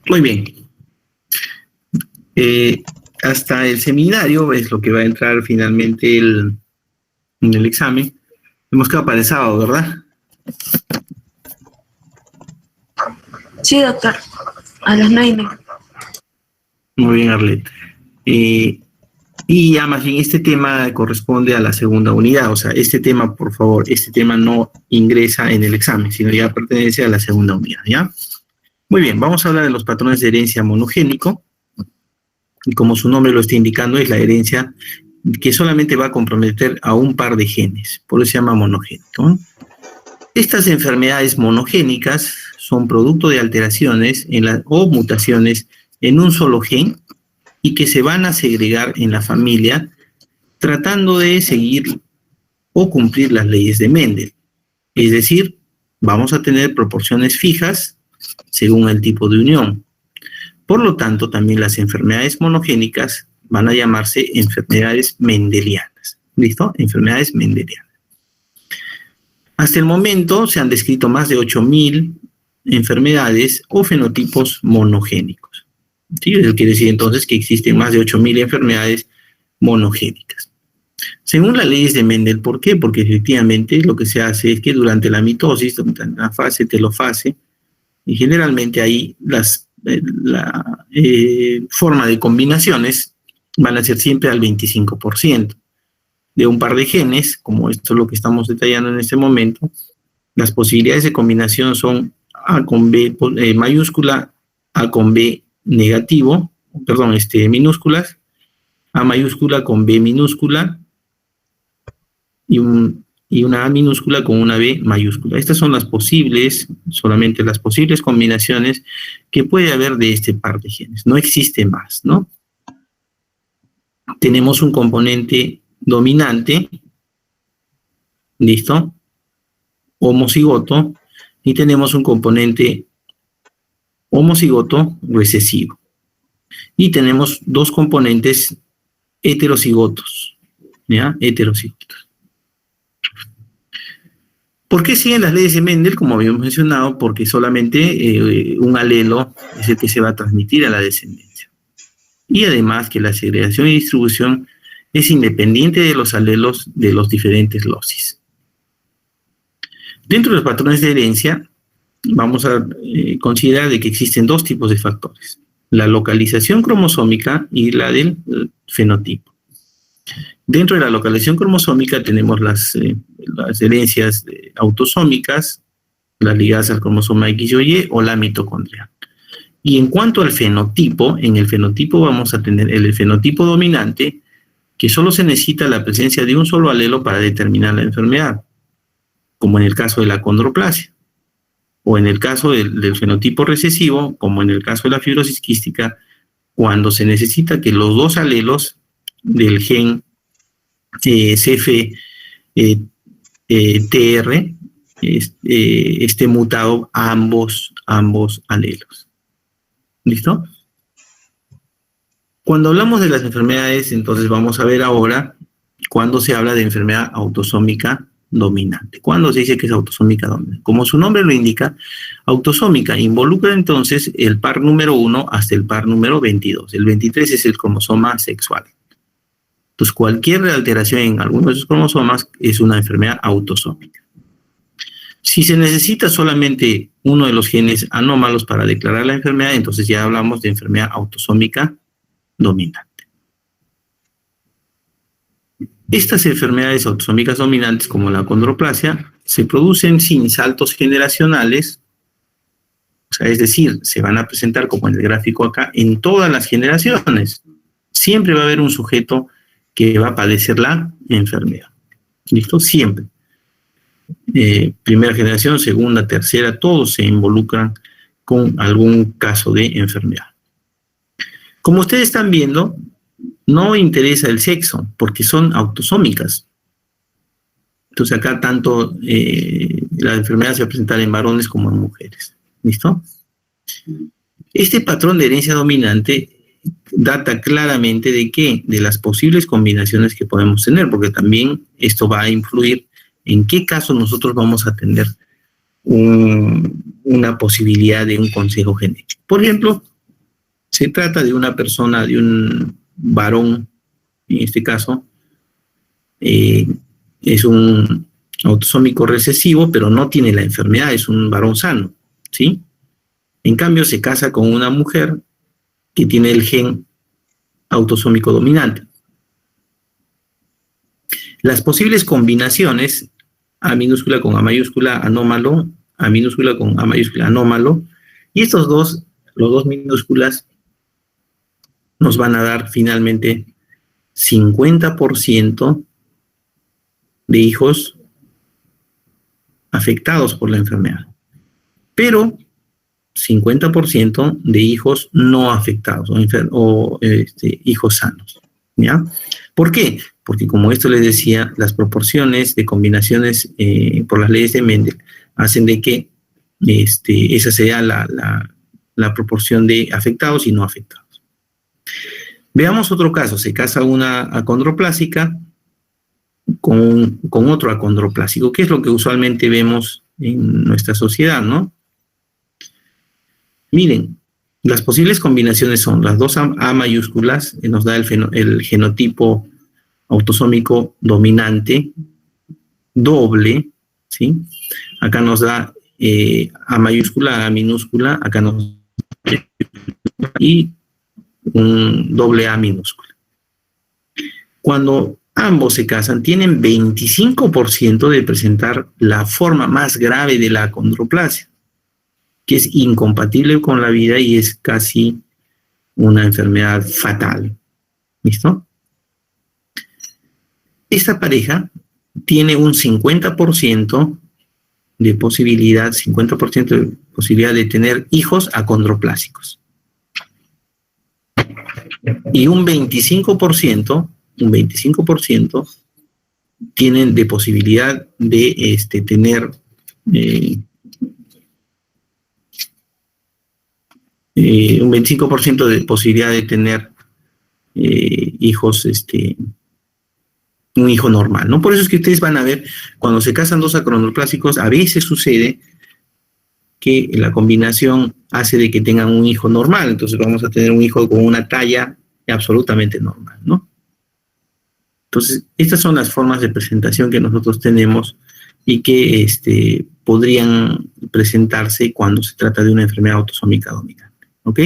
Muy bien. Hasta el seminario es lo que va a entrar finalmente en el examen. Hemos quedado para el sábado, ¿verdad? Sí, doctor. A las 9. Muy bien, Arlet. Y ya más bien este tema corresponde a la segunda unidad. O sea, este tema, por favor, este tema no ingresa en el examen, sino ya pertenece a la segunda unidad, ¿ya? Muy bien, vamos a hablar de los patrones de herencia monogénico. Y como su nombre lo está indicando, es la herencia que solamente va a comprometer a un par de genes. Por eso se llama monogénico, ¿no? Estas enfermedades monogénicas son producto de alteraciones o mutaciones en un solo gen y que se van a segregar en la familia tratando de seguir o cumplir las leyes de Mendel. Es decir, vamos a tener proporciones fijas según el tipo de unión. Por lo tanto, también las enfermedades monogénicas van a llamarse enfermedades mendelianas. ¿Listo? Enfermedades mendelianas. Hasta el momento se han descrito más de 8.000 enfermedades o fenotipos monogénicos. ¿Sí? Eso quiere decir entonces que existen más de 8.000 enfermedades monogénicas. Según las leyes de Mendel, ¿por qué? Porque efectivamente lo que se hace es que durante la mitosis, durante la fase telofase, y generalmente ahí la forma de combinaciones van a ser siempre al 25%. De un par de genes, como esto es lo que estamos detallando en este momento, las posibilidades de combinación son A con B mayúscula, A con B negativo, perdón, minúsculas, A mayúscula con B minúscula y una A minúscula con una B mayúscula. Estas son las posibles, solamente las posibles combinaciones que puede haber de este par de genes. No existe más, ¿no? Tenemos un componente dominante, ¿listo? Homocigoto, y tenemos un componente homocigoto recesivo. Y tenemos dos componentes heterocigotos, ¿ya? Heterocigotos. ¿Por qué siguen las leyes de Mendel? Como habíamos mencionado, porque solamente un alelo es el que se va a transmitir a la descendencia. Y además que la segregación y distribución es independiente de los alelos de los diferentes locis. Dentro de los patrones de herencia, vamos a considerar de que existen dos tipos de factores: la localización cromosómica y la del fenotipo. Dentro de la localización cromosómica tenemos las herencias autosómicas, las ligadas al cromosoma X o Y o la mitocondria. Y en cuanto al fenotipo, en el fenotipo vamos a tener el fenotipo dominante, que solo se necesita la presencia de un solo alelo para determinar la enfermedad, como en el caso de la acondroplasia, o en el caso del fenotipo recesivo, como en el caso de la fibrosis quística, cuando se necesita que los dos alelos del gen CFTR esté mutado a ambos alelos. ¿Listo? Cuando hablamos de las enfermedades, entonces vamos a ver ahora cuando se habla de enfermedad autosómica dominante. ¿Cuándo se dice que es autosómica dominante? Como su nombre lo indica, autosómica involucra entonces el par número 1 hasta el par número 22. El 23 es el cromosoma sexual. Entonces, cualquier alteración en alguno de esos cromosomas es una enfermedad autosómica. Si se necesita solamente uno de los genes anómalos para declarar la enfermedad, entonces ya hablamos de enfermedad autosómica dominante. Estas enfermedades autosómicas dominantes, como la acondroplasia, se producen sin saltos generacionales, o sea, es decir, se van a presentar, como en el gráfico acá, en todas las generaciones. Siempre va a haber un sujeto que va a padecer la enfermedad. ¿Listo? Siempre. Primera generación, segunda, tercera, todos se involucran con algún caso de enfermedad. Como ustedes están viendo, no interesa el sexo, porque son autosómicas. Entonces acá tanto la enfermedad se va a presentar en varones como en mujeres. ¿Listo? Este patrón de herencia dominante data claramente de qué, de las posibles combinaciones que podemos tener, porque también esto va a influir en qué caso nosotros vamos a tener una posibilidad de un consejo genético. Por ejemplo, Se trata de una persona, de un varón, en este caso, es un autosómico recesivo, pero no tiene la enfermedad, es un varón sano, ¿sí? En cambio, se casa con una mujer que tiene el gen autosómico dominante. Las posibles combinaciones, A minúscula con A mayúscula anómalo, A minúscula con A mayúscula anómalo, y estos dos, los dos minúsculas, nos van a dar finalmente 50% de hijos afectados por la enfermedad, pero 50% de hijos no afectados o hijos sanos, ¿ya? ¿Por qué? Porque como esto les decía, las proporciones de combinaciones por las leyes de Mendel hacen de que esa sea la proporción de afectados y no afectados. Veamos otro caso. Se casa una acondroplásica con otro acondroplásico, que es lo que usualmente vemos en nuestra sociedad, ¿no? Miren, las posibles combinaciones son las dos A mayúsculas, nos da el genotipo autosómico dominante doble, ¿sí? Acá nos da A mayúscula, A minúscula, acá nos da y un doble A minúscula. Cuando ambos se casan, tienen 25% de presentar la forma más grave de la acondroplasia, que es incompatible con la vida y es casi una enfermedad fatal. ¿Listo? Esta pareja tiene un 50% de posibilidad, 50% de posibilidad de tener hijos acondroplásicos. Y un 25% tienen de posibilidad de tener un 25% de posibilidad de tener hijos, un hijo normal, ¿no? Por eso es que ustedes van a ver, cuando se casan dos acondroplásicos, a veces sucede que la combinación hace de que tengan un hijo normal, entonces vamos a tener un hijo con una talla absolutamente normal, ¿no? Entonces, estas son las formas de presentación que nosotros tenemos y que podrían presentarse cuando se trata de una enfermedad autosómica dominante, ¿ok?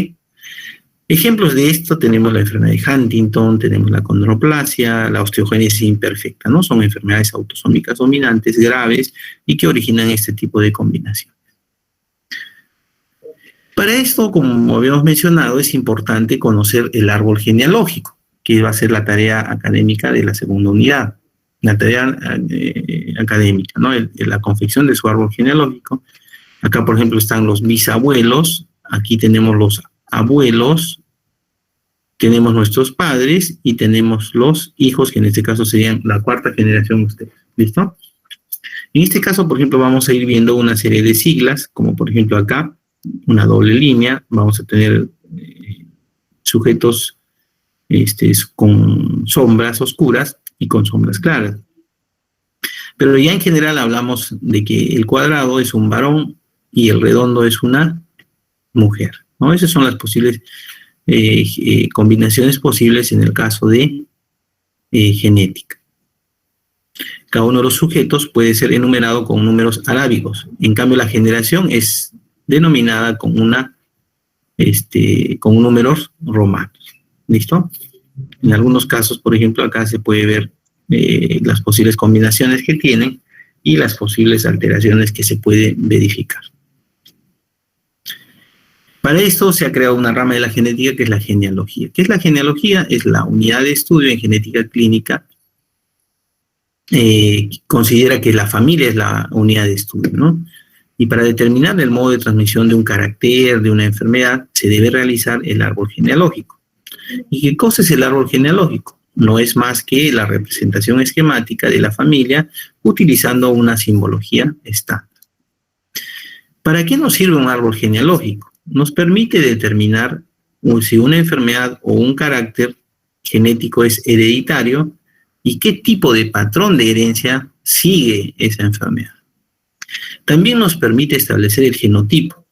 Ejemplos de esto tenemos la enfermedad de Huntington, tenemos la acondroplasia, la osteogénesis imperfecta, ¿no? Son enfermedades autosómicas dominantes graves y que originan este tipo de combinación. Para esto, como habíamos mencionado, es importante conocer el árbol genealógico, que va a ser la tarea académica de la segunda unidad, la tarea académica, ¿no? La confección de su árbol genealógico. Acá, por ejemplo, están los bisabuelos, aquí tenemos los abuelos, tenemos nuestros padres y tenemos los hijos, que en este caso serían la cuarta generación de ustedes. ¿Listo? En este caso, por ejemplo, vamos a ir viendo una serie de siglas, como por ejemplo acá, una doble línea, vamos a tener sujetos con sombras oscuras y con sombras claras. Pero ya en general hablamos de que el cuadrado es un varón y el redondo es una mujer, ¿no? Esas son las posibles combinaciones posibles en el caso de genética. Cada uno de los sujetos puede ser enumerado con números arábigos. En cambio, la generación es denominada con con números romanos. ¿Listo? En algunos casos, por ejemplo, acá se puede ver las posibles combinaciones que tienen y las posibles alteraciones que se pueden verificar. Para esto se ha creado una rama de la genética que es la genealogía. ¿Qué es la genealogía? Es la unidad de estudio en genética clínica. Considera que la familia es la unidad de estudio, ¿no? Y para determinar el modo de transmisión de un carácter, de una enfermedad, se debe realizar el árbol genealógico. ¿Y qué cosa es el árbol genealógico? No es más que la representación esquemática de la familia utilizando una simbología estándar. ¿Para qué nos sirve un árbol genealógico? Nos permite determinar si una enfermedad o un carácter genético es hereditario y qué tipo de patrón de herencia sigue esa enfermedad. También nos permite establecer el genotipo.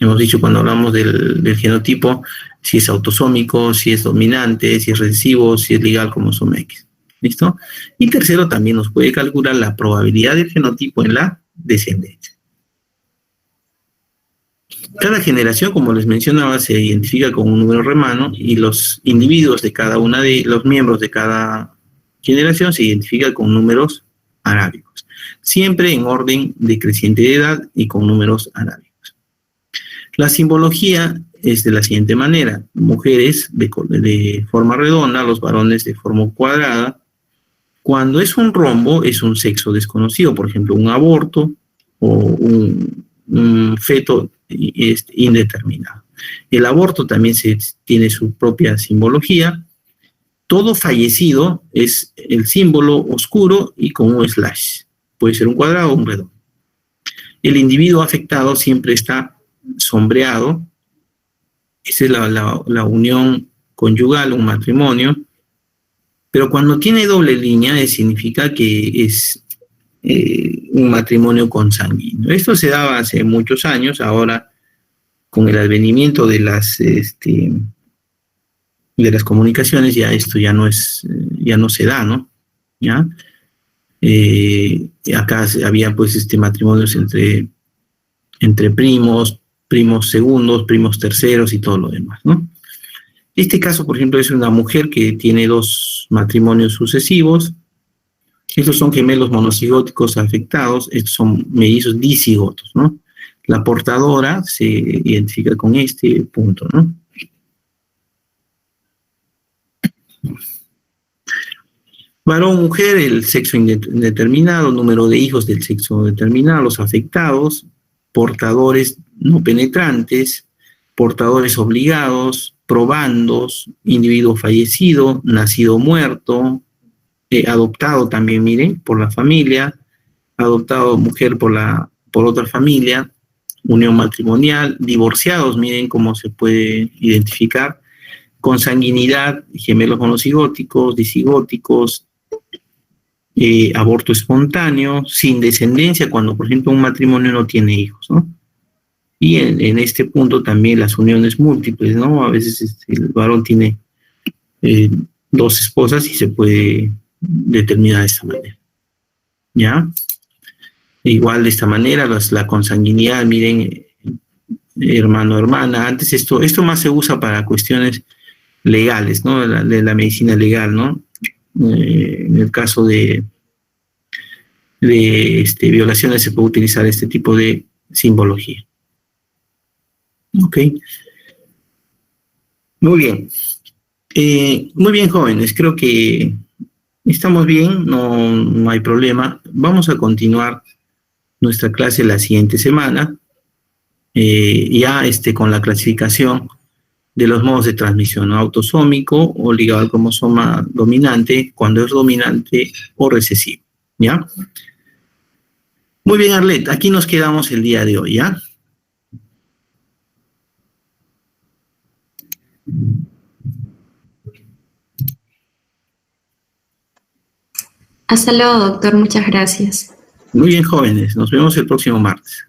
Hemos dicho cuando hablamos del genotipo, si es autosómico, si es dominante, si es recesivo, si es ligal cromosoma X. ¿Listo? Y tercero, también nos puede calcular la probabilidad del genotipo en la descendencia. Cada generación, como les mencionaba, se identifica con un número romano y los individuos de cada una de los miembros de cada generación se identifican con números arábicos, siempre en orden decreciente de edad y con números arábicos. La simbología es de la siguiente manera: mujeres de forma redonda, los varones de forma cuadrada. Cuando es un rombo, es un sexo desconocido, por ejemplo, un aborto o un feto indeterminado. El aborto también tiene su propia simbología. Todo fallecido es el símbolo oscuro y con un slash. Puede ser un cuadrado o un redondo. El individuo afectado siempre está sombreado. Esa es la unión conyugal, un matrimonio. Pero cuando tiene doble línea, significa que es un matrimonio consanguíneo. Esto se daba hace muchos años. Ahora, con el advenimiento de las comunicaciones, ya esto ya no se da, ¿no? ¿Ya? Acá había pues matrimonios entre primos segundos, primos terceros y todo lo demás, ¿no? Este caso, por ejemplo, es una mujer que tiene 2 matrimonios sucesivos. Estos son gemelos monocigóticos afectados, estos son mellizos dicigotos, ¿no? La portadora se identifica con este punto, ¿no? Varón, mujer, el sexo indeterminado, número de hijos del sexo determinado, los afectados, portadores no penetrantes, portadores obligados, probandos, individuo fallecido, nacido muerto, adoptado también, miren, por la familia, adoptado mujer por otra familia, unión matrimonial, divorciados, miren cómo se puede identificar, consanguinidad, gemelos monocigóticos, disigóticos, aborto espontáneo, sin descendencia, cuando por ejemplo un matrimonio no tiene hijos, ¿no? Y en este punto también las uniones múltiples, ¿no? A veces el varón tiene 2 esposas y se puede determinar de esta manera, ¿ya? Igual de esta manera, la consanguinidad, miren, hermano, hermana. Antes esto más se usa para cuestiones legales, ¿no? De la medicina legal, ¿no? En el caso de violaciones se puede utilizar este tipo de simbología. Ok. Muy bien. Muy bien, jóvenes. Creo que estamos bien, no hay problema. Vamos a continuar nuestra clase la siguiente semana, ya con la clasificación de los modos de transmisión, ¿no? Autosómico o ligado al cromosoma dominante, cuando es dominante o recesivo, ¿ya? Muy bien, Arlet, aquí nos quedamos el día de hoy, ¿ya? Hasta luego, doctor. Muchas gracias. Muy bien, jóvenes. Nos vemos el próximo martes.